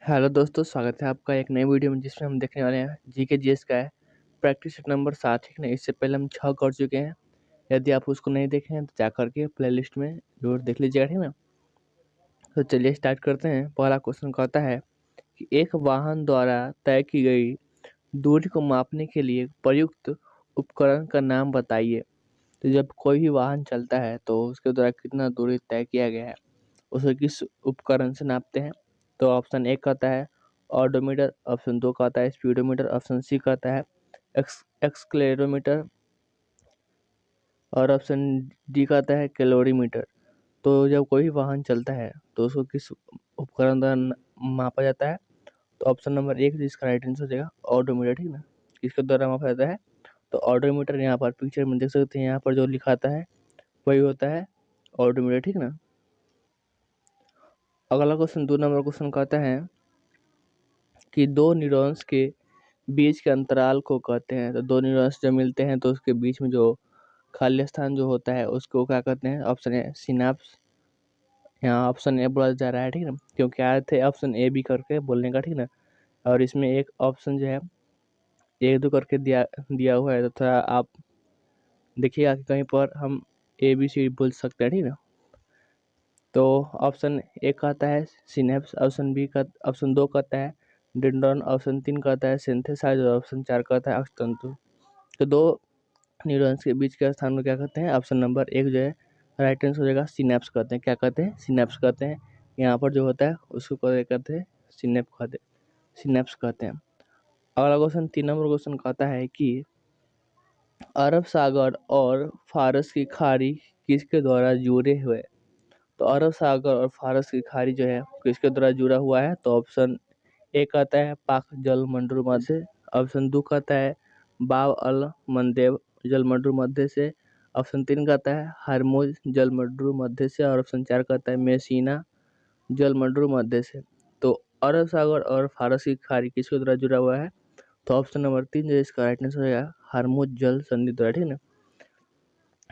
Hello दोस्तों, स्वागत है आपका एक नई वीडियो में जिसमें हम देखने वाले हैं जीके जीएस का है प्रैक्टिस सेट नंबर 7। ठीक ना, इससे पहले हम 6 कर चुके हैं। यदि आप उसको नहीं देखे हैं तो जा करके प्लेलिस्ट में जरूर देख लीजिएगा। ठीक ना, तो चलिए स्टार्ट करते हैं। पहला क्वेश्चन कहता है कि एक वाहन द्वारा तय की गई दूरी को मापने के लिए प्रयुक्त उपकरण का नाम बताइए। तो जब कोई भी वाहन चलता है तो उसके द्वारा कितना दूरी तय किया गया है, उसे किस उपकरण से नापते हैं। तो ऑप्शन ए कहता है ऑडोमीटर, ऑप्शन 2 कहता है स्पीडोमीटर, ऑप्शन सी कहता है एक्सक्लेरोमीटर और ऑप्शन डी कहता है कैलोरीमीटर। तो जब कोई भी वाहन चलता है तो उसको किस उपकरण द्वारा मापा जाता है। तो ऑप्शन नंबर 1 जिसका राइट आंसर हो जाएगा ऑडोमीटर। ठीक ना, किसके द्वारा मापा जाता है तो ऑडोमीटर। यहाँ पर पिक्चर में देख सकते हैं, यहाँ पर जो लिखाता है वही होता है ऑडोमीटर। ठीक ना, अगला क्वेश्चन 2 नंबर क्वेश्चन कहता है कि दो न्यूरॉन्स के बीच के अंतराल को कहते हैं। तो दो न्यूरॉन्स जब मिलते हैं तो उसके बीच में जो खाली स्थान जो होता है उसको क्या कहते हैं। Option A synapse. यहाँ ऑप्शन ए बोला जा रहा है। ठीक ना, क्योंकि आए थे ऑप्शन ए बी करके बोलने का। ठीक ना, और इसमें एक ऑप्शन जो है 1 2 करके दिया दिया हुआ है, तो थोड़ा आप देखिएगा कि कहीं पर हम ए बी सी बोल सकते हैं। ठीक ना, तो ऑप्शन ए कहता है सिनेप्स, ऑप्शन 2 कहता है डेंड्रॉन, ऑप्शन 3 कहता है सिंथेसाइज और ऑप्शन 4 कहता है अक्षतंतु। तो दो न्यूरॉन्स के बीच के स्थान को क्या कहते हैं। ऑप्शन नंबर 1 जो है राइट आंसर हो जाएगा सिनेप्स कहते हैं। क्या कहते हैं? सिनेप्स कहते हैं। यहाँ पर जो होता है उसको कहते हैं सिनेप्स कहते हैं। अगला क्वेश्चन 3 नंबर क्वेश्चन कहता है कि अरब सागर और फारस की खाड़ी किसके द्वारा जुड़े हुए। तो अरब सागर और फारस की खाड़ी जो है किसके द्वारा जुड़ा हुआ है। तो ऑप्शन ए कहता है पाक जल मंडल मध्य से, ऑप्शन 2 कहता है बाब अल मंदेब जल मंडल मध्य से, ऑप्शन 3 कहता है हरमुज जल मंडल मध्य से और ऑप्शन 4 कहता है मेसिना जल मंडल मध्य से। तो अरब सागर और फारस की खाड़ी किसके द्वारा जुड़ा हुआ है। तो ऑप्शन नंबर 3 जो है इसका राइट आंसर है हरमुज जल संधि द्वारा। ठीक ना,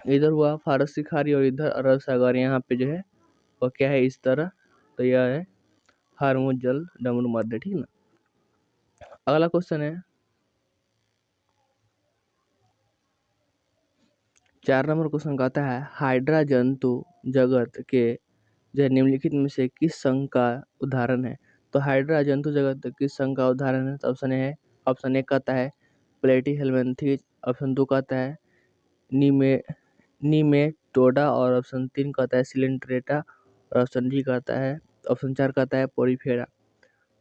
इधर हुआ फारस की खाड़ी और इधर अरब सागर, यहाँ पे जो है वो क्या है इस तरह। तो यह है हरमुज जल डमरू मध्य। ठीक ना, अगला क्वेश्चन है 4 नंबर क्वेश्चन कहता है हाइड्रा जंतु जगत के जो निम्नलिखित में से किस संघ का उदाहरण है। तो हाइड्रा जंतु जगत किस संघ का उदाहरण है। तो ऑप्शन ए कहता है प्लेटी हेलमेंथीज, ऑप्शन 2 कहता है नीमे नीमेटोडा और ऑप्शन 3 कहता है सिलेंट्रेटा और ऑप्शन 4 कहता है पोरीफेरा।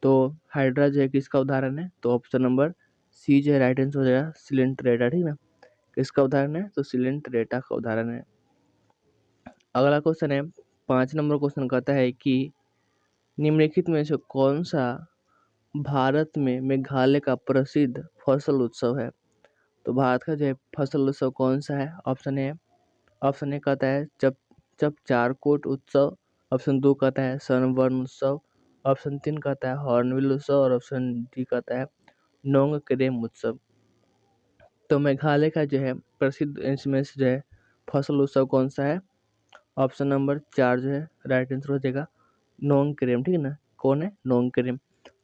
तो हाइड्रा जो है किसका उदाहरण है। तो ऑप्शन नंबर सी जो है राइट आंसर हो जाएगा सिलेंट्रेटा। ठीक ना, किसका उदाहरण है तो सिलेंट्रेटा का उदाहरण है। अगला क्वेश्चन है 5 नंबर क्वेश्चन कहता है कि निम्नलिखित में से कौन सा भारत में मेघालय का प्रसिद्ध फसल उत्सव है। तो भारत का जो है फसल उत्सव कौन सा है। ऑप्शन ए कहता है चप चप चारकोट उत्सव, ऑप्शन 2 कहता है सनबर्न उत्सव, ऑप्शन 3 कहता है हॉर्नबिल उत्सव और ऑप्शन डी कहता है नोंग क्रेम उत्सव। तो मेघालय का जो है प्रसिद्ध इसमें से जो है फसल उत्सव कौन सा है। ऑप्शन नंबर 4 जो है राइट आंसर हो जाएगा नोंग क्रेम। ठीक है ना, कौन है नोंग क्रेम।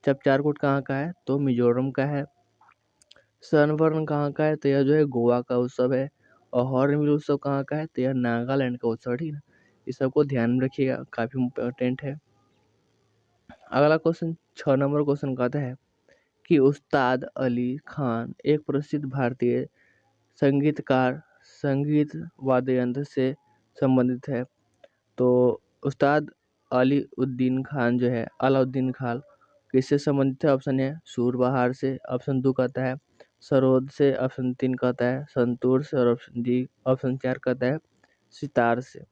जब चारकोट कहाँ का है तो मिजोरम का है। सनबर्न कहाँ का है तो यह जो है गोवा का उत्सव है। और हॉर्नबिल उत्सव कहाँ का है तो यह नागालैंड का उत्सव है। ठीक है ना, इस सबको ध्यान में रखिएगा, काफी इम्पोर्टेंट है। अगला क्वेश्चन 6 नंबर क्वेश्चन कहता है कि उस्ताद अली खान एक प्रसिद्ध भारतीय संगीतकार संगीत वाद्य यंत्र से संबंधित है। तो उस्ताद अलाउद्दीन खान किससे संबंधित है। ऑप्शन है सूरबहार से, ऑप्शन 2 कहता है सरोद से, ऑप्शन 3 कहता है संतूर से और ऑप्शन 4 कहता है सितार से।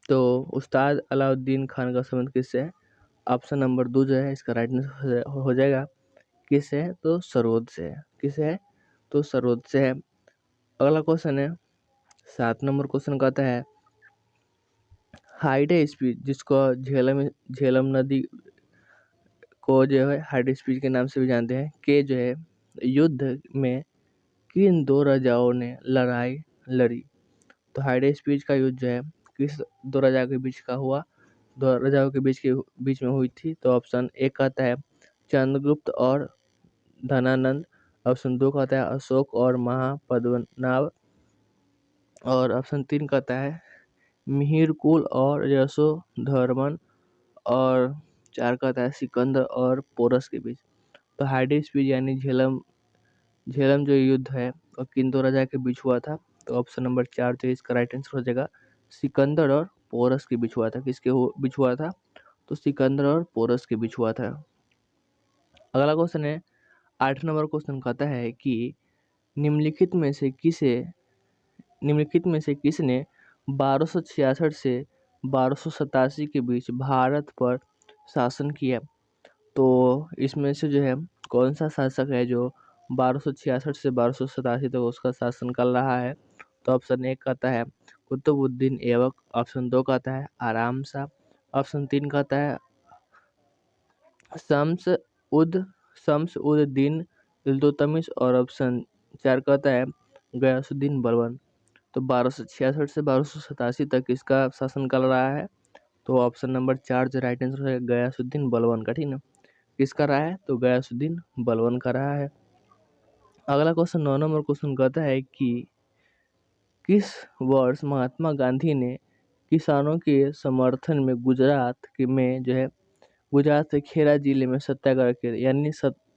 तो उस्ताद अलाउद्दीन खान का संबंध किससे है। ऑप्शन नंबर 2 जो है इसका राइट आंसर हो जाएगा किससे है तो सरोद से है। किससे है तो सरोद से है। अगला क्वेश्चन है 7 नंबर क्वेश्चन कहता है हाइडे स्पीच जिसको झेलम नदी को जो है हाइडे स्पीच के नाम से भी जानते हैं के जो है युद्ध में किन दो राजाओं ने लड़ाई लड़ी। तो हाइडे स्पीच का युद्ध जो है किस दो राजा के बीच का हुआ। दो राजाओं के बीच में हुई थी? तो ऑप्शन ए कहता है चंद्रगुप्त और धनानंद, ऑप्शन 2 कहता है अशोक और महापद्मनाभ, और ऑप्शन 3 कहता है मिहिरकुल और यशोधर्मन, और 4 कहता है सिकंदर और पोरस के बीच। तो हाइडेस्पीड यानी झेलम झेलम जो युद्ध है वो किन दो राजा के बीच हुआ था? तो ऑप्शन नंबर 4 जो इसका राइट आंसर हो जाएगा सिकंदर और पोरस के बीच हुआ था। किसके बीच हुआ था? तो सिकंदर और पोरस के बीच हुआ था। अगला क्वेश्चन है 8 नंबर क्वेश्चन कहता है कि निम्नलिखित में से किसने 1266 से 1287 के बीच भारत पर शासन किया? तो इसमें से जो है कौन सा शासक है जो 1266 से 1287 तक उसका शासन कर रहा है? तो ऑप्शन 1 कहता है कुतुबुद्दीन ऐबक, ऑप्शन 2 कहता है आराम शाह, ऑप्शन 3 कहता है शम्स उद दीन इल्तुतमिश, और ऑप्शन 4 कहता है गयासुद्दीन बलबन। तो 1266 से 1287 तक इसका शासन कर रहा है। तो ऑप्शन नंबर 4 जो राइट आंसर है गयासुद्दीन बलबन का, ठीक ना। किसका रहा है? तो गयासुद्दीन बलबन का रहा है। अगला क्वेश्चन 9 नंबर क्वेश्चन कहता है कि किस वर्ष महात्मा गांधी ने किसानों के समर्थन में गुजरात के खेड़ा जिले में सत्याग्रह किया? यानी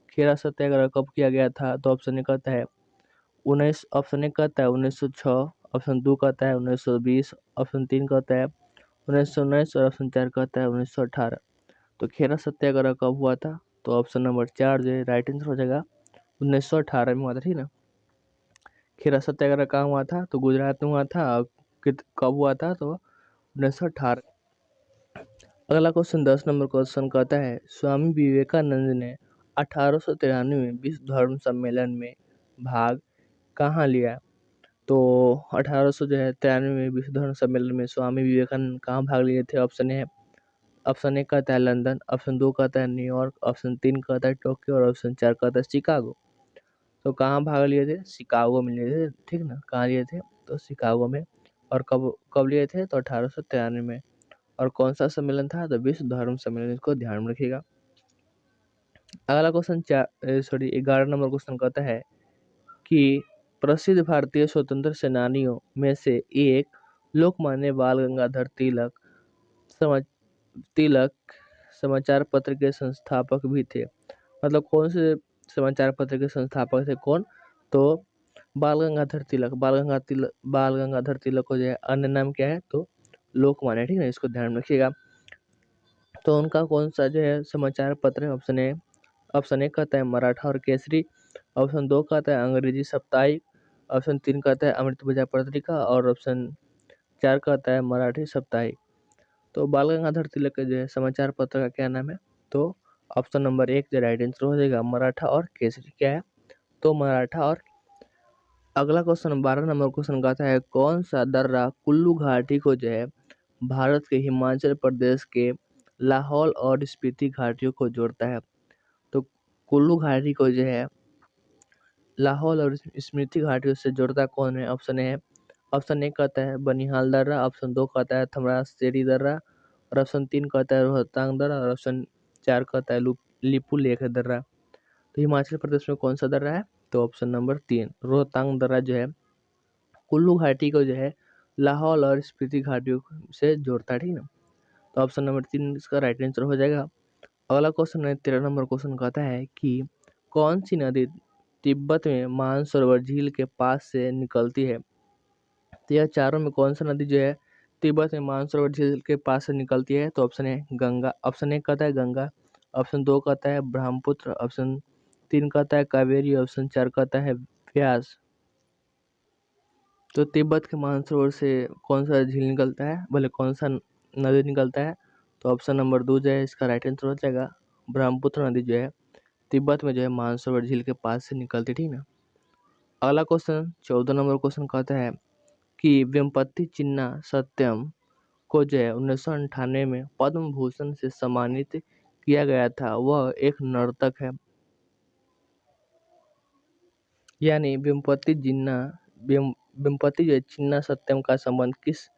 खेड़ा सत्याग्रह कब किया गया था? तो ऑप्शन ए कहता है 1906, ऑप्शन 2 कहता है 1920, ऑप्शन 3 कहता है 1919, और ऑप्शन 4 कहता है 1918। तो खेड़ा सत्याग्रह कब हुआ था? तो ऑप्शन नंबर 4 जो है राइट आंसर हो जाएगा 1918 में हुआ था, ठीक ना। खेड़ा सत्याग्रह कहाँ हुआ था? तो गुजरात में हुआ था। कब हुआ था? तो 1918। अगला क्वेश्चन 10 नंबर क्वेश्चन कहता है स्वामी विवेकानंद ने 1893 में विश्व धर्म सम्मेलन में भाग कहाँ लिया? तो 1800 जो है 93 में विश्व धर्म सम्मेलन में स्वामी विवेकानंद कहाँ भाग लिए थे? ऑप्शन 1 कहता है लंदन, ऑप्शन 2 कहता है न्यूयॉर्क, ऑप्शन 3 कहता है टोक्यो, और ऑप्शन 4 कहता है शिकागो। तो कहाँ भाग लिए थे? शिकागो में लिए थे, ठीक ना। कहाँ लिए थे? तो शिकागो में। और कब कब लिए थे? तो 1893 में। और कौन सा सम्मेलन था? तो विश्व धर्म सम्मेलन। इसको ध्यान में रखिएगा। अगला क्वेश्चन 11 नंबर क्वेश्चन कहता है कि प्रसिद्ध भारतीय स्वतंत्र सेनानियों में से एक लोकमान्य बाल गंगाधर तिलक समाचार पत्र के संस्थापक भी थे। मतलब कौन से समाचार पत्र के संस्थापक थे? कौन? तो बाल गंगाधर तिलक को जो है अन्य नाम क्या है? तो लोकमान्य, ठीक है। इसको ध्यान में रखिएगा। तो उनका कौन सा जो है समाचार पत्र है? ऑप्शन 1 कहता है मराठा और केसरी, ऑप्शन 2 कहता है अंग्रेजी साप्ताहिक, ऑप्शन 3 कहता है अमृत बाजार पत्रिका, और ऑप्शन 4 कहता है मराठी साप्ताहिक। तो बाल गंगाधर तिलक के जो है समाचार पत्र का क्या नाम है? तो ऑप्शन नंबर 1 जो राइट आंसर हो जाएगा मराठा और केसरी। क्या है? तो मराठा और। अगला क्वेश्चन 12 नंबर क्वेश्चन कहता है कौन सा दर्रा कुल्लू घाटी को जो है भारत के हिमाचल प्रदेश के लाहौल और स्पीति घाटियों को जोड़ता है? तो कुल्लू घाटी को जो है लाहौल और स्पीति घाटियों से जोड़ता कौन है? ऑप्शन 1 कहता है बनिहाल दर्रा, ऑप्शन 2 कहता है थमरासेरी दर्रा, और ऑप्शन 3 कहता है रोहतांग दर्रा, और ऑप्शन 4 कहता है लिपू लेख दर्रा। तो हिमाचल प्रदेश में कौन सा दर्रा है? तो ऑप्शन नंबर 3 रोहतांग दर्रा जो है कुल्लू घाटी को जो है लाहौल और स्पीति घाटियों से जोड़ता है, ठीक ना। तो ऑप्शन नंबर 3 इसका राइट आंसर हो जाएगा। अगला क्वेश्चन है 13 नंबर क्वेश्चन कहता है कि कौन सी नदी तिब्बत में मानसरोवर झील के पास से निकलती है? तो यह चारों में कौन सा नदी जो है तिब्बत में मानसरोवर झील के पास से निकलती है? तो ऑप्शन है गंगा, ऑप्शन 1 कहता है गंगा, ऑप्शन 2 कहता है ब्रह्मपुत्र, ऑप्शन 3 कहता है कावेरी, ऑप्शन 4 कहता है व्यास। तो तिब्बत के मानसरोवर से कौन सा झील निकलता है, बोले कौन सा नदी निकलता है? तो ऑप्शन नंबर 2 जो है इसका राइट आंसर हो जाएगा ब्रह्मपुत्र नदी जो है तिब्बत में जो है मानसरोवर झील के पास से निकलती, ठीक ना। अगला क्वेश्चन 14 नंबर क्वेश्चन कहता है कि वेम्पति चिन्ना सत्यम को जो है 1998 में पद्म भूषण से सम्मानित किया गया था, वह एक नर्तक है। यानी वेम्पति जो है चिन्ना सत्यम का संबंध किस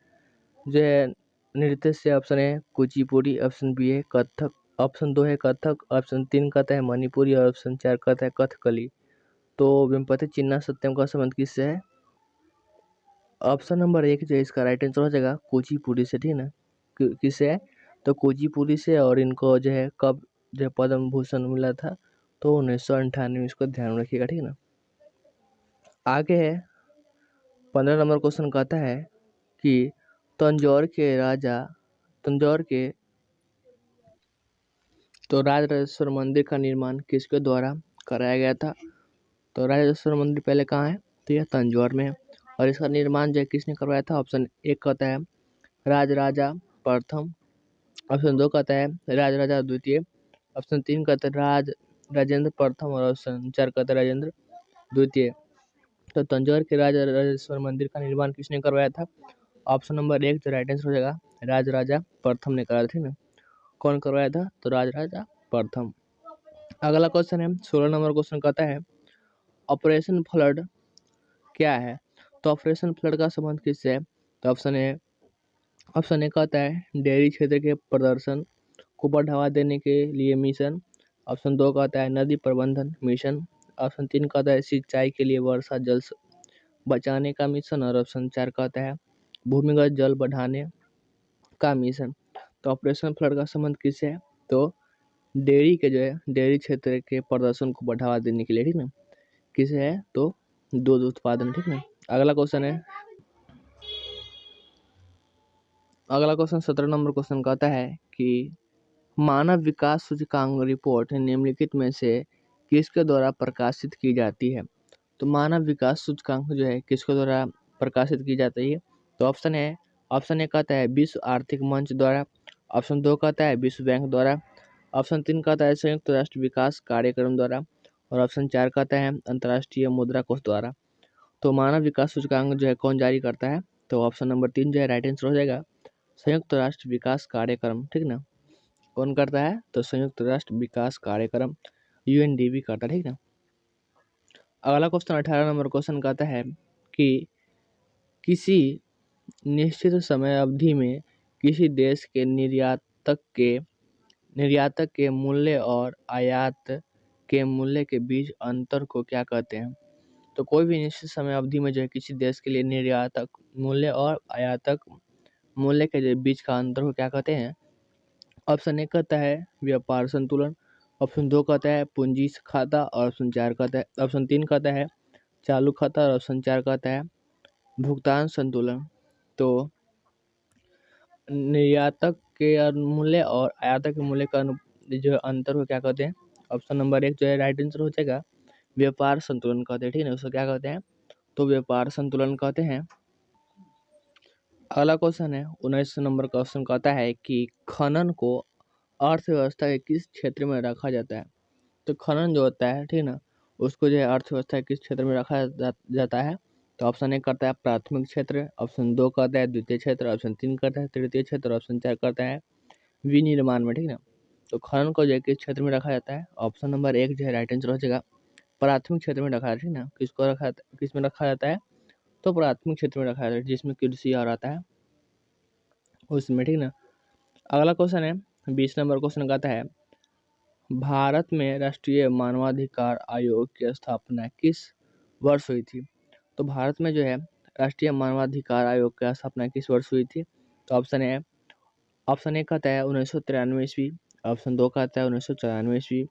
जो है नृत्य से option A Kuchipudi, option B है कथक, ऑप्शन 2 है कथक, ऑप्शन 3 कहता है मणिपुरी और ऑप्शन 4 कहता है कथकली। तो वेम्पति चिन्ना सत्यम का संबंध किससे है? ऑप्शन नंबर 1 जो है इसका राइट आंसर हो जाएगा कुचिपुड़ी से, ठीक ना। किससे है? तो कुचिपुड़ी से। और इनको जो है कब जो है पद्म भूषण मिला था? तो 1998 में, इसको ध्यान रखिएगा, ठीक ना। आगे है 15 नंबर क्वेश्चन कहता है कि तंजौर के राजराजेश्वर मंदिर का निर्माण किसके द्वारा कराया गया था? तो राजराजेश्वर मंदिर पहले कहाँ है? तो यह तंजौर में है। और इसका निर्माण जो है किसने करवाया था? ऑप्शन 1 कहता है राजराजा प्रथम, ऑप्शन 2 कहता है राजराजा द्वितीय, ऑप्शन 3 कहता है राजेंद्र प्रथम और ऑप्शन 4 कहता है राजेंद्र द्वितीय। तो तंजौर के राजराजेश्वर मंदिर का निर्माण किसने करवाया था? ऑप्शन नंबर 1 जो राइट आंसर हो जाएगा राजराजा प्रथम ने कराया था ना। कौन करवाया था? तो राजराजा प्रथम। अगला क्वेश्चन है 16 नंबर क्वेश्चन कहता है ऑपरेशन फ्लड क्या है? तो ऑपरेशन फ्लड का संबंध किससे है? तो ऑप्शन ए कहता है डेयरी क्षेत्र के प्रदर्शन को बढ़ावा देने के लिए मिशन, ऑप्शन 2 कहता है नदी प्रबंधन मिशन, ऑप्शन 3 कहता है सिंचाई के लिए वर्षा जल बचाने का मिशन और ऑप्शन 4 कहता है भूमिगत जल बढ़ाने का मिशन। तो ऑपरेशन फ्लड का संबंध किससे है? तो डेयरी क्षेत्र के प्रदर्शन को बढ़ावा देने के लिए, ठीक ना। किसे है? तो दूध उत्पादन, ठीक ना। अगला क्वेश्चन 17 नंबर क्वेश्चन कहता है कि मानव विकास सूचकांक रिपोर्ट निम्नलिखित में से किसके द्वारा प्रकाशित की जाती है? तो मानव विकास सूचकांक जो है किसके द्वारा प्रकाशित की जाती है? तो ऑप्शन ए कहता है विश्व आर्थिक मंच द्वारा, ऑप्शन 2 कहता है विश्व बैंक द्वारा, ऑप्शन 3 कहता है संयुक्त राष्ट्र विकास कार्यक्रम द्वारा और ऑप्शन 4 कहता है अंतर्राष्ट्रीय मुद्रा कोष द्वारा। तो मानव विकास सूचकांक जो है कौन जारी करता है? तो ऑप्शन नंबर 3 जो है राइट आंसर हो जाएगा संयुक्त राष्ट्र विकास कार्यक्रम, ठीक ना। कौन करता है? तो संयुक्त राष्ट्र विकास कार्यक्रम UNDP करता है, ठीक ना। अगला क्वेश्चन 18 नंबर क्वेश्चन कहता है कि किसी निश्चित समय अवधि में किसी देश के निर्यातक के मूल्य और आयात के मूल्य के बीच अंतर को क्या कहते हैं? तो कोई भी निश्चित समय अवधि में जो है किसी देश के लिए निर्यातक मूल्य और आयातक मूल्य के जो बीच का अंतर को क्या कहते हैं? ऑप्शन 1 कहता है व्यापार संतुलन, ऑप्शन 2 कहता है पूंजी खाता और ऑप्शन 3 कहता है चालू खाता और ऑप्शन 4 कहता है भुगतान संतुलन। तो निर्यातक के मूल्य और आयातक के मूल्य का जो अंतर को क्या कहते हैं? ऑप्शन नंबर 1 जो है राइट आंसर हो जाएगा व्यापार संतुलन कहते हैं, ठीक है। उसको क्या कहते हैं? तो व्यापार संतुलन कहते हैं। अगला क्वेश्चन है 19 नंबर क्वेश्चन कहता है कि खनन को अर्थव्यवस्था के किस क्षेत्र में रखा जाता है? तो खनन जो होता है, ठीक ना, उसको जो है अर्थव्यवस्था के किस क्षेत्र में रखा जाता है? तो ऑप्शन 1 करता है प्राथमिक क्षेत्र, ऑप्शन 2 कहता है द्वितीय क्षेत्र, ऑप्शन 3 करता है तृतीय क्षेत्र, ऑप्शन 4 करता है विनिर्माण में, ठीक ना। तो खनन को जो है किस क्षेत्र में रखा जाता है? ऑप्शन नंबर 1 जो है राइट आंसर हो जाएगा प्राथमिक क्षेत्र में रखा है, ठीक ना। किस में रखा जाता है? तो प्राथमिक क्षेत्र में रखा जाता है जिसमें कृषि और आता है उसमें, ठीक ना। अगला क्वेश्चन है 20 नंबर क्वेश्चन कहता है भारत में राष्ट्रीय मानवाधिकार आयोग की स्थापना किस वर्ष हुई थी? तो भारत में जो है राष्ट्रीय मानवाधिकार आयोग की स्थापना किस वर्ष हुई थी? तो ऑप्शन 1 कहता है 1993 ईस्वी, ऑप्शन 2 कहता है 1994 ईस्वी,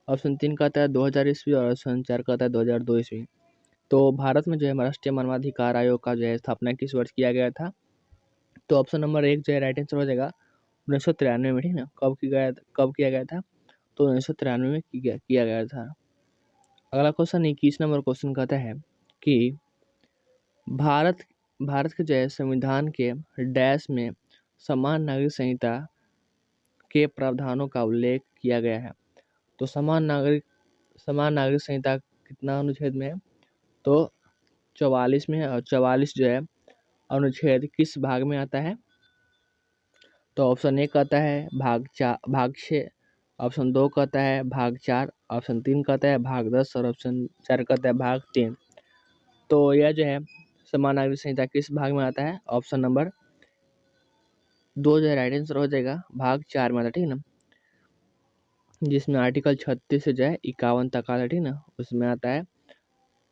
ऑप्शन 3 कहता है 2000 ईस्वी और ऑप्शन 4 कहता है 2002 ईस्वी। तो भारत में जो है राष्ट्रीय मानवाधिकार आयोग का जो है स्थापना किस वर्ष किया गया था? तो ऑप्शन नंबर 1 जो है राइट आंसर हो जाएगा 1993 में, ठीक ना। कब किया गया था? तो 1993 में किया गया था। अगला क्वेश्चन 21 नंबर क्वेश्चन कहता है कि भारत भारत के जो है संविधान के डैश में समान नागरिक संहिता के प्रावधानों का उल्लेख किया गया है। तो समान नागरिक संहिता कितना अनुच्छेद में है? तो 44 में है। और 44 जो है अनुच्छेद किस भाग में आता है? तो ऑप्शन 1 कहता है भाग 6, ऑप्शन 2 कहता है भाग 4, ऑप्शन 3 कहता है भाग 10 और ऑप्शन 4 कहता है भाग 3। तो यह जो है समान नागरिक संहिता किस भाग में आता है? ऑप्शन नंबर दो जो है राइट आंसर हो जाएगा भाग 4 में आता, ठीक है ना, जिसमें आर्टिकल 36 से जो है 51 तक आता, ठीक है ना, उसमें आता है।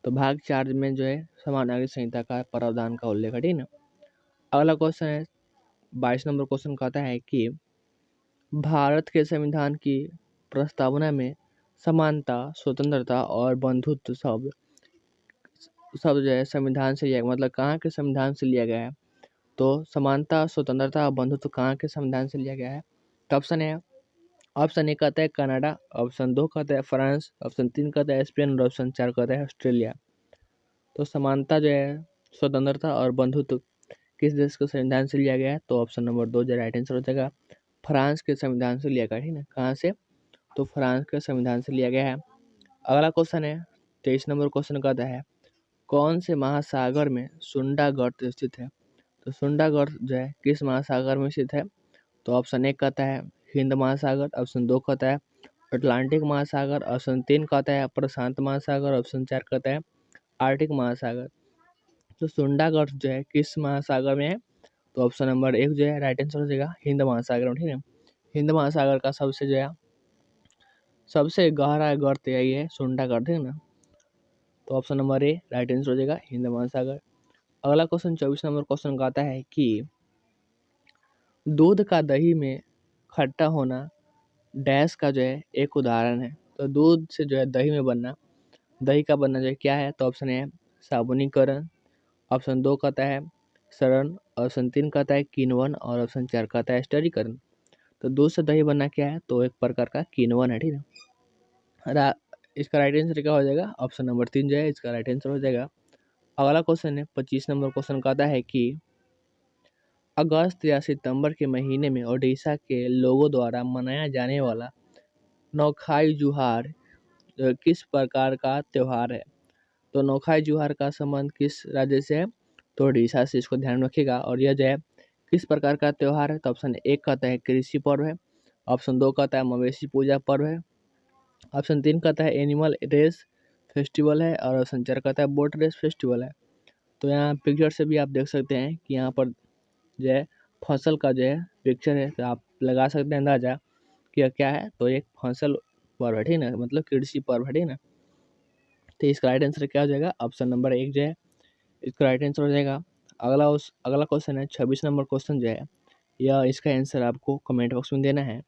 तो भाग 4 में जो है समान नागरिक संहिता का प्रावधान का उल्लेख है, ठीक है ना। अगला क्वेश्चन है 22 नंबर क्वेश्चन कहता है कि भारत के संविधान की प्रस्तावना में समानता, स्वतंत्रता और बंधुत्व शब्द जो है संविधान से लिया, मतलब कहाँ के संविधान से लिया गया है। तो समानता, स्वतंत्रता और बंधुत्व कहाँ के संविधान से लिया गया है। तो ऑप्शन ए कहता है कनाडा, ऑप्शन 2 कहता है फ्रांस, ऑप्शन 3 कहता है स्पेन और ऑप्शन 4 कहता है ऑस्ट्रेलिया। तो समानता जो है, स्वतंत्रता और बंधुत्व किस देश के संविधान से लिया गया है। तो ऑप्शन नंबर 2 जो राइट आंसर हो जाएगा, फ्रांस के संविधान से लिया गया, ठीक है ना। कहाँ से, तो फ्रांस के संविधान से लिया गया है। अगला क्वेश्चन है 23 नंबर क्वेश्चन कहता है कौन से महासागर में सुंडा गर्त स्थित है। तो सुंडा गर्त जो है किस महासागर में स्थित है। तो ऑप्शन 1 कहता है हिंद महासागर, ऑप्शन 2 कहता है अटलांटिक महासागर, ऑप्शन 3 कहता है प्रशांत महासागर, ऑप्शन 4 कहता है आर्टिक महासागर। तो सुंडा गर्त जो है किस महासागर में है। तो ऑप्शन नंबर 1 जो है राइट आंसर हो जाएगा हिंद महासागर में, ठीक है। हिंद महासागर का सबसे जो है सबसे गहरा गर्त यही है सुंडा गर्त, ठीक है ना। तो option number A right answer हो जाएगा हिंद महासागर। अगला क्वेश्चन 24 नंबर क्वेश्चन कहता है कि दूध का दही में खट्टा होना डैश का जो है एक उदाहरण है। तो दूध से जो है दही में बनना, दही का बनना जो है क्या है। तो ऑप्शन ए साबुनीकरण, ऑप्शन 2 कहता है सरण, ऑप्शन 3 कहता है किण्वन और ऑप्शन 4 कहता है स्टरीकरण। तो दूध से दही बनना क्या है। तो एक प्रकार का किण्वन है, ठीक है। इसका राइट आंसर क्या हो जाएगा, ऑप्शन नंबर 3 जो है इसका राइट आंसर हो जाएगा। अगला क्वेश्चन है 25 नंबर क्वेश्चन कहता है कि अगस्त या सितंबर के महीने में ओडिशा के लोगों द्वारा मनाया जाने वाला नौखाई जुहार किस प्रकार का त्योहार है। तो नौखाई जुहार का संबंध किस राज्य से है। तो ओडिशा से, इसको ध्यान रखिएगा। और यह जो है किस प्रकार का त्योहार है। तो ऑप्शन 1 कहता है कृषि पर्व है, ऑप्शन 2 कहता है मवेशी पूजा पर्व है, ऑप्शन 3 कहता है एनिमल रेस फेस्टिवल है और ऑप्शन 4 कहता है बोट रेस फेस्टिवल है। तो यहाँ पिक्चर से भी आप देख सकते हैं कि यहाँ पर जो है फसल का जो है पिक्चर है। तो आप लगा सकते हैं अंदाजा कि यह क्या है। तो एक फसल पर्व है, ठीक है ना, मतलब कृषि पर्व है, ठीक है ना। तो इसका राइट आंसर क्या हो जाएगा, ऑप्शन नंबर 1 जो है इसका राइट आंसर हो जाएगा। अगला क्वेश्चन है 26 नंबर क्वेश्चन जो है यह इसका आंसर आपको कमेंट बॉक्स में देना है।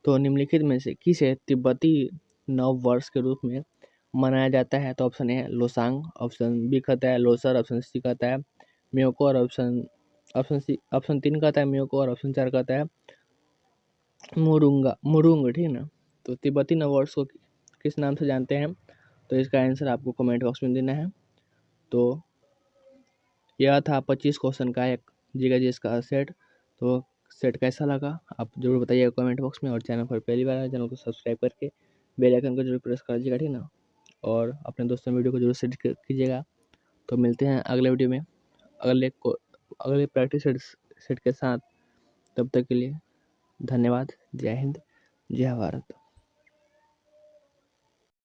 तो निम्नलिखित में से किसे तिब्बती नव वर्ष के रूप में मनाया जाता है। तो option A Losoong, option B कहता है लोसर, ऑप्शन सी कहता है म्योको और ऑप्शन 3 कहता है म्योको और ऑप्शन 4 कहता है मुरुंग, ठीक है ना। तो तिब्बती नववर्ष को किस नाम से जानते हैं। तो इसका आंसर आपको कमेंट बॉक्स में देना है। तो यह था 25 क्वेश्चन का एक जीके का सेट। तो सेट कैसा लगा आप जरूर बताइएगा कमेंट बॉक्स में। और चैनल पर पहली बार आए चैनल को सब्सक्राइब करके बेल आइकन को जरूर प्रेस कर दीजिएगा, ठीक ना। और अपने दोस्तों वीडियो को जरूर शेयर कीजिएगा। तो मिलते हैं अगले वीडियो में अगले प्रैक्टिस सेट के साथ। तब तक के लिए धन्यवाद। जय हिंद, जय भारत।